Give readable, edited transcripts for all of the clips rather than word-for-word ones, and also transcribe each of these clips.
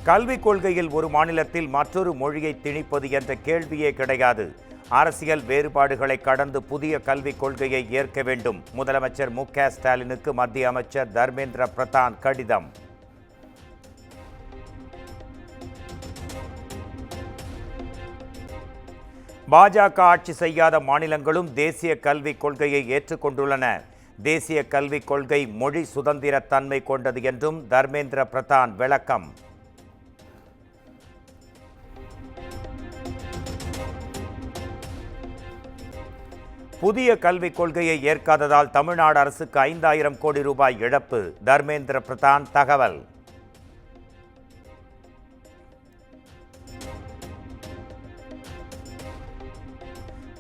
கல்விக் கொள்கையில் ஒரு மாநிலத்தில் மற்றொரு மொழியை திணிப்பது என்ற கேள்வியே கிடையாது. அரசியல் வேறுபாடுகளை கடந்து புதிய கல்விக் கொள்கையை ஏற்க வேண்டும். முதலமைச்சர் மு.க. ஸ்டாலினுக்கு மத்திய அமைச்சர் தர்மேந்திர பிரதான் கடிதம். பாஜக ஆட்சி செய்யாத மாநிலங்களும் தேசிய கல்விக் கொள்கையை ஏற்றுக்கொண்டுள்ளன. தேசிய கல்விக் கொள்கை மொழி சுதந்திர தன்மை கொண்டது என்றும் தர்மேந்திர பிரதான் விளக்கம். புதிய கல்விக் கொள்கையை ஏற்காததால் தமிழ்நாடு அரசுக்கு 5000 கோடி ரூபாய் இழப்பு. தர்மேந்திர பிரதான் தகவல்.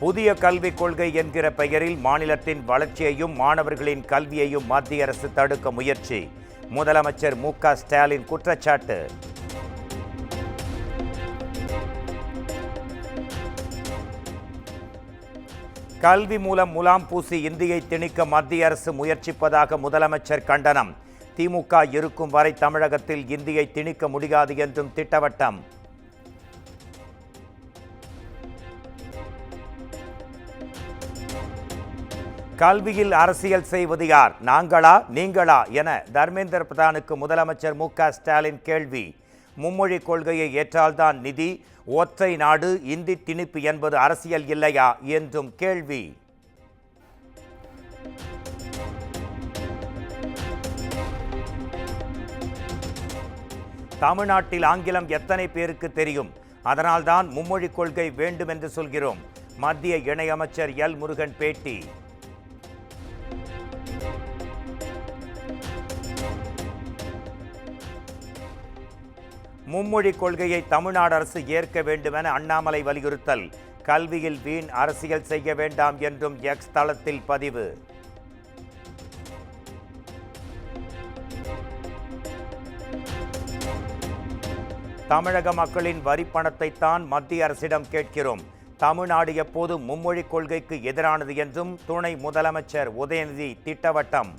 புதிய கல்விக் கொள்கை என்கிற பெயரில் மாநிலத்தின் வளர்ச்சியையும் மாணவர்களின் கல்வியையும் மத்திய அரசு தடுக்க முயற்சி. முதலமைச்சர் மு.க. ஸ்டாலின் குற்றச்சாட்டு. கல்வி மூலம் முலாம் பூசி இந்தியை திணிக்க மத்திய அரசு முயற்சிப்பதாக முதலமைச்சர் கண்டனம். திமுக இருக்கும் வரை தமிழகத்தில் இந்தியை திணிக்க முடியாது என்றும் திட்டவட்டம். கல்வியில் அரசியல் செய்வது யார், நாங்களா நீங்களா என தர்மேந்திர பிரதானுக்கு முதலமைச்சர் மு.க. ஸ்டாலின் கேள்வி. மும்மொழி கொள்கையை ஏற்றால்தான் நிதி, ஒற்றை நாடு, இந்தி திணிப்பு என்பது அரசியல் இல்லையா என்றும் கேள்வி. தமிழ்நாட்டில் ஆங்கிலம் எத்தனை பேருக்கு தெரியும்? அதனால்தான் மும்மொழி கொள்கை வேண்டும் என்று சொல்கிறோம். மத்திய இணையமைச்சர் எல் முருகன் பேட்டி. மும்மொழி கொள்கையை தமிழ்நாடு அரசு ஏற்க வேண்டுமென அண்ணாமலை வலியுறுத்தல். கல்வியில் வீண் அரசியல் செய்ய வேண்டாம் என்றும் எக்ஸ் தளத்தில் பதிவு. தமிழக மக்களின் வரிப்பணத்தை தான் மத்திய அரசிடம் கேட்கிறோம். தமிழ்நாடு எப்போதும் மும்மொழி கொள்கைக்கு எதிரானது என்றும் துணை முதலமைச்சர் உதயநிதி திட்டவட்டம்.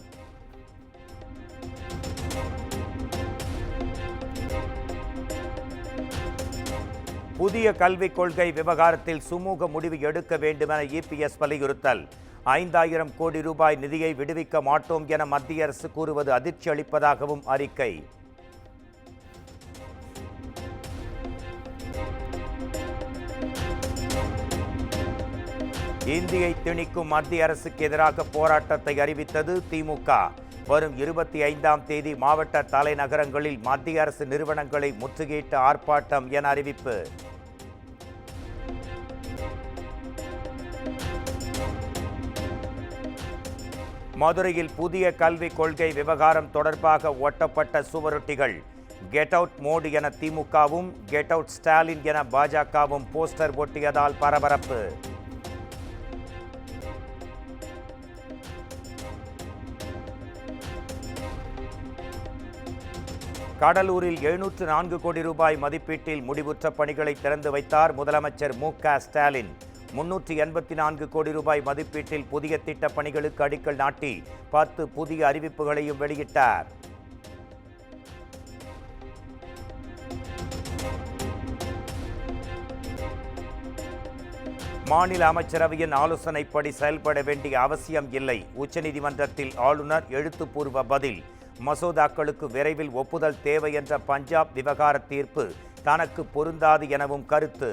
புதிய கல்விக் கொள்கை விவகாரத்தில் சுமூக முடிவு எடுக்க வேண்டுமென இபிஎஸ் வலியுறுத்தல். 5000 கோடி ரூபாய் நிதியை விடுவிக்க மாட்டோம் என மத்திய அரசு கூறுவது அதிர்ச்சி அளிப்பதாகவும் அறிக்கை. இந்தியை திணிக்கும் மத்திய அரசுக்கு எதிராக போராட்டத்தை அறிவித்தது திமுக. வரும் 25ஆம் தேதி மாவட்ட தலைநகரங்களில் மத்திய அரசு நிறுவனங்களை முற்றுகையிட்டு ஆர்ப்பாட்டம் என அறிவிப்பு. மதுரையில் புதிய கல்விக் கொள்கை விவகாரம் தொடர்பாக ஒட்டப்பட்ட சுவரொட்டிகள். கெட் அவுட் மோடி என திமுகவும், கெட் அவுட் ஸ்டாலின் என பாஜகவும் போஸ்டர் ஒட்டியதால் பரபரப்பு. கடலூரில் 704 கோடி ரூபாய் மதிப்பீட்டில் முடிவுற்ற பணிகளை திறந்து வைத்தார் முதலமைச்சர் மு.க. ஸ்டாலின். 384 கோடி ரூபாய் மதிப்பீட்டில் புதிய திட்ட பணிகளுக்கு அடிக்கல் நாட்டி 10 புதிய அறிவிப்புகளையும் வெளியிட்டார். மாநில அமைச்சரவையின் ஆலோசனைப்படி செயல்பட வேண்டிய அவசியம் இல்லை. உச்சநீதிமன்றத்தில் ஆளுநர் எழுத்துப்பூர்வ பதில். மசோதாக்களுக்கு விரைவில் ஒப்புதல் தேவை என்ற பஞ்சாப் விவகார தீர்ப்பு தனக்கு பொருந்தாது எனவும் கருத்து.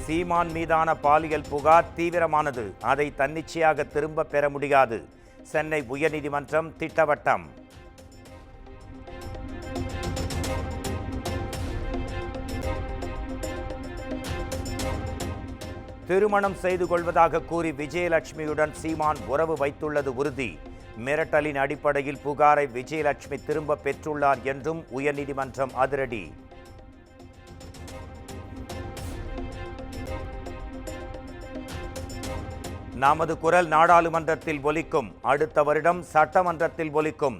சீமான் மீதான பாலியல் புகார் தீவிரமானது. அதை தன்னிச்சையாக திரும்ப பெற முடியாது. சென்னை உயர்நீதிமன்றம் திட்டவட்டம். திருமணம் செய்து கொள்வதாக கூறி விஜயலட்சுமியுடன் சீமான் உறவு வைத்துள்ளது உறுதி. மிரட்டலின் அடிப்படையில் புகாரை விஜயலட்சுமி திரும்ப பெற்றுள்ளார் என்றும் உயர்நீதிமன்றம் அதிரடி. நமது குரல் நாடாளுமன்றத்தில் ஒலிக்கும். அடுத்த வருடம் சட்டமன்றத்தில் ஒலிக்கும்.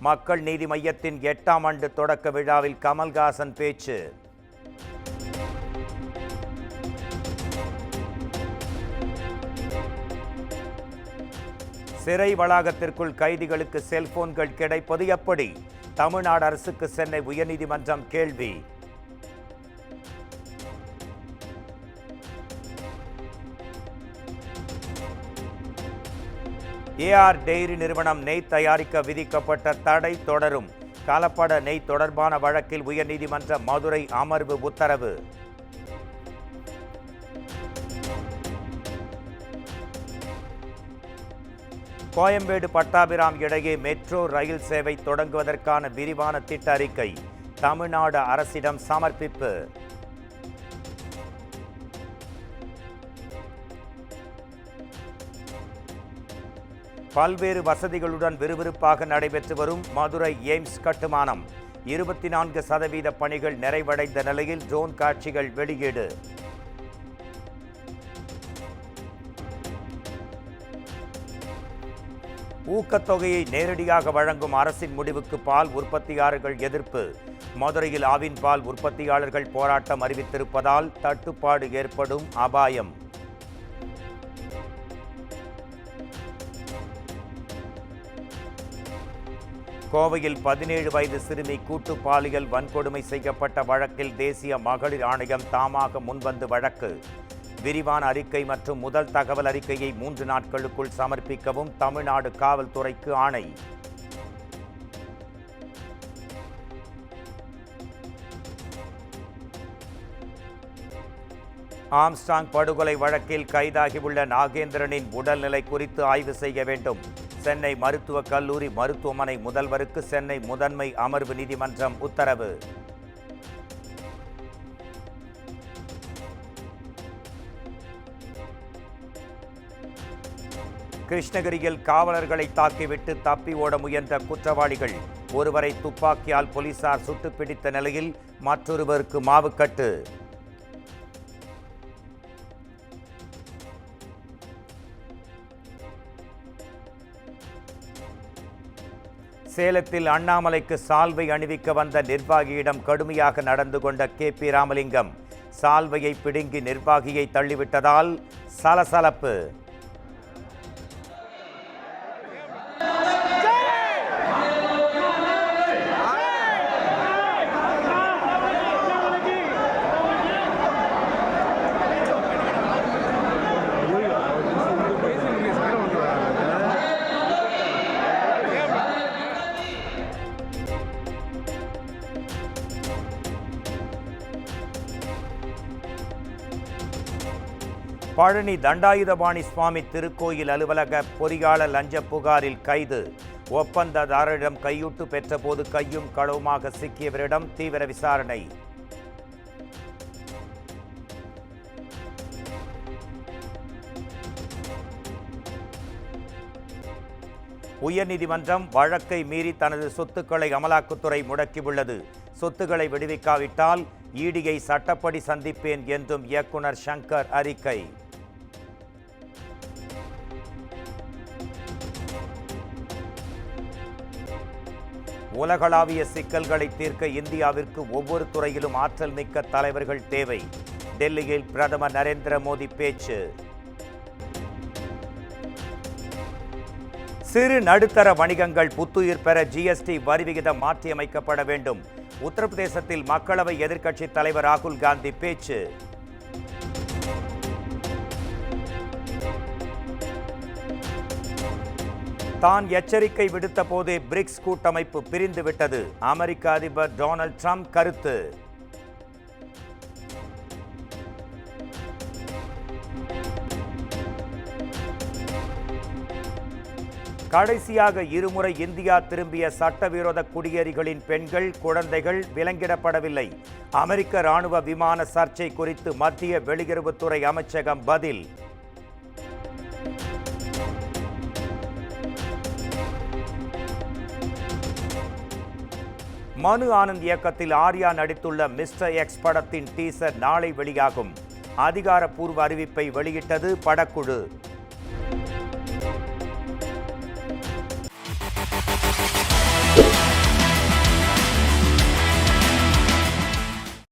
மக்கள் நீதி மய்யத்தின் 8ஆம் ஆண்டு தொடக்க விழாவில் கமல்ஹாசன் பேச்சு. சிறை வளாகத்திற்குள் கைதிகளுக்கு செல்போன்கள் கிடைப்பது எப்படி? தமிழ்நாடு அரசுக்கு சென்னை உயர்நீதிமன்றம் கேள்வி. ஏஆர் டெய்ரி நிறுவனம் நெய் தயாரிக்க விதிக்கப்பட்ட தடை தொடரும். கலப்பட நெய் தொடர்பான வழக்கில் உயர்நீதிமன்ற மதுரை அமர்வு உத்தரவு. கோயம்பேடு பட்டாபிராம் இடையே மெட்ரோ ரயில் சேவை தொடங்குவதற்கான விரிவான திட்ட அறிக்கை தமிழ்நாடு அரசிடம் சமர்ப்பிப்பு. பல்வேறு வசதிகளுடன் விறுவிறுப்பாக நடைபெற்று வரும் மதுரை எய்ம்ஸ் கட்டுமானம் 24% பணிகள் நிறைவடைந்த நிலையில் ட்ரோன் காட்சிகள் வெளியீடு. ஊக்கத்தொகையை நேரடியாக வழங்கும் அரசின் முடிவுக்கு பால் உற்பத்தியாளர்கள் எதிர்ப்பு. மதுரையில் ஆவின் பால் உற்பத்தியாளர்கள் போராட்டம் அறிவித்திருப்பதால் தட்டுப்பாடு ஏற்படும் அபாயம். கோவையில் 17 வயது சிறுமி கூட்டு பாலியல் வன்கொடுமை செய்யப்பட்ட வழக்கில் தேசிய மகளிர் ஆணையம் தாமாக முன்வந்து வழக்கு. விரிவான அறிக்கை மற்றும் முதல் தகவல் அறிக்கையை 3 நாட்களுக்குள் சமர்ப்பிக்கவும் தமிழ்நாடு காவல்துறைக்கு ஆணை. ஆம்ஸ்ட்ராங் படுகொலை வழக்கில் கைதாகியுள்ள நாகேந்திரனின் உடல்நிலை குறித்து ஆய்வு செய்ய வேண்டும். சென்னை மருத்துவக் கல்லூரி மருத்துவமனை முதல்வருக்கு சென்னை முதன்மை அமர்வு நீதிமன்றம் உத்தரவு. கிருஷ்ணகிரியில் காவலர்களை தாக்கிவிட்டு தப்பி ஓட முயன்ற குற்றவாளிகள். ஒருவரை துப்பாக்கியால் போலீசார் சுட்டுப்பிடித்த நிலையில் மற்றொருவருக்கு மாவுக்கட்டு. சேலத்தில் அண்ணாமலைக்கு சால்வை அணிவிக்க வந்த நிர்வாகியிடம் கடுமையாக நடந்து கொண்ட KP ராமலிங்கம் சால்வையை பிடுங்கி நிர்வாகியை தள்ளிவிட்டதால் சலசலப்பு. பழனி தண்டாயுதபாணி சுவாமி திருக்கோயில் அலுவலக பொறியாளர் லஞ்ச புகாரில் கைது. ஒப்பந்ததாரரிடம் கையூட்டு பெற்றபோது கையும் களவுமாக சிக்கியவரிடம் தீவிர விசாரணை. உயர்நீதிமன்றம் வழக்கை மீறி தனது சொத்துக்களை அமலாக்கத்துறை முடக்கியுள்ளது. சொத்துக்களை விடுவிக்காவிட்டால் ஈடியை சட்டப்படி சந்திப்பேன் என்றும் இயக்குனர் சங்கர் அறிக்கை. உலகளாவிய சிக்கல்களை தீர்க்க இந்தியாவிற்கு ஒவ்வொரு துறையிலும் ஆற்றல் மிக்க தலைவர்கள் தேவை. டெல்லியில் பிரதமர் நரேந்திர மோடி பேச்சு. சிறு நடுத்தர வணிகங்கள் புத்துயிர் பெற GST வரி விகிதம் மாற்றியமைக்கப்பட வேண்டும். உத்தரப்பிரதேசத்தில் மக்களவை எதிர்க்கட்சித் தலைவர் ராகுல் காந்தி பேச்சு. தான் எச்சரிக்கை விடுத்த போதே பிரிக்ஸ் கூட்டமைப்பு பிரிந்துவிட்டது. அமெரிக்க அதிபர் டொனால்ட் ட்ரம்ப் கருத்து. கடைசியாக இருமுறை இந்தியா திரும்பிய சட்டவிரோத குடியேறிகளின் பெண்கள், குழந்தைகள் விலங்கிடப்படவில்லை. அமெரிக்க ராணுவ விமான சர்ச்சை குறித்து மத்திய வெளியுறவுத்துறை அமைச்சகம் பதில். மனு ஆனந்த் இயக்கத்தில் ஆர்யா நடித்துள்ள மிஸ்டர் எக்ஸ் படத்தின் டீசர் நாளை வெளியாகும். அதிகாரப்பூர்வ அறிவிப்பை வெளியிட்டது படக்குழு.